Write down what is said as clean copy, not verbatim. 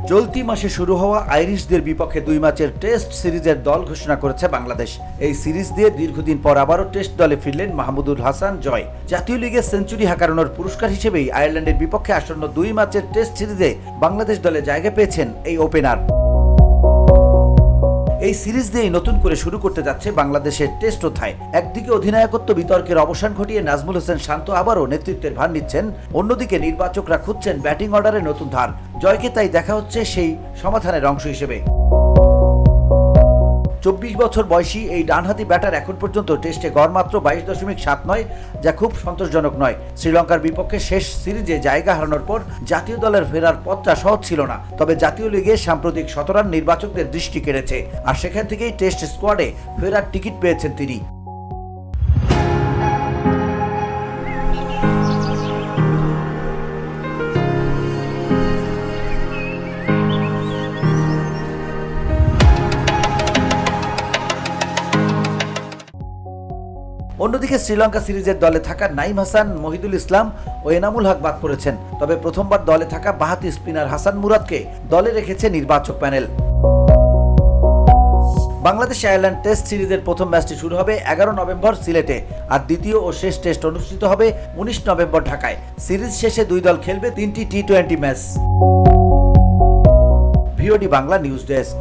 চলতি মাসে শুরু হওয়া আইরিশদের বিপক্ষে 2 ম্যাচের টেস্ট সিরিজের দল ঘোষণা করেছে বাংলাদেশ। এই সিরিজ দিয়ে দীর্ঘদিন পর আবারও টেস্ট দলে ফিরলেন মাহমুদুল হাসান জয়। জাতীয় লিগে সেঞ্চুরি হাঁকানোর পুরস্কার হিসেবেই আয়ারল্যান্ডের বিপক্ষে আসন্ন 2 ম্যাচের টেস্ট সিরিজে বাংলাদেশ দলে জায়গা পেয়েছেন এই ওপেনার। এই সিরিজ দিয়েই নতুন করে শুরু করতে যাচ্ছে বাংলাদেশের টেস্ট অধ্যায়। একদিকে অধিনায়কত্ব বিতর্কের অবসান ঘটিয়ে নাজমুল হোসেন শান্ত আবারও নেতৃত্বের ভার নিচ্ছেন, অন্যদিকে নির্বাচকরা খুঁজছেন ব্যাটিং অর্ডারে নতুন ধার। জয়কে তাই দেখা হচ্ছে সেই সমাধানের অংশ হিসেবে। 24 বছর বয়সী এই ডানহাতি ব্যাটার এখন পর্যন্ত টেস্টে গড় মাত্র 22.79, যা খুব সন্তোষজনক নয়। শ্রীলঙ্কার বিপক্ষে শেষ সিরিজে জায়গা হারানোর পর জাতীয় দলের ফেরার পথটা সহজ ছিল না। তবে জাতীয় লিগে সাম্প্রতিক শতরান নির্বাচকদের দৃষ্টি কেড়েছে, আর সেখান থেকেই টেস্ট স্কোয়াডে ফেরার টিকিট পেয়েছেন তিনি। অন্যদিকে শ্রীলঙ্কা সিরিজের দলে থাকা নাইম হাসান, মহিদুল ইসলাম ও এনামুল হক বাদ পড়েছেন। তবে প্রথমবার দলে থাকা বাঁহাতি স্পিনার হাসান মুরাদকে দলে রেখেছে নির্বাচক প্যানেল। বাংলাদেশ আয়ারল্যান্ড টেস্ট সিরিজের প্রথম ম্যাচটি শুরু হবে 11 নভেম্বর সিলেটে, আর দ্বিতীয় ও শেষ টেস্ট অনুষ্ঠিত হবে 19 নভেম্বর ঢাকায়। সিরিজ শেষে 2 দল খেলবে 3টি টি-20 match. VOD Bangla news desk.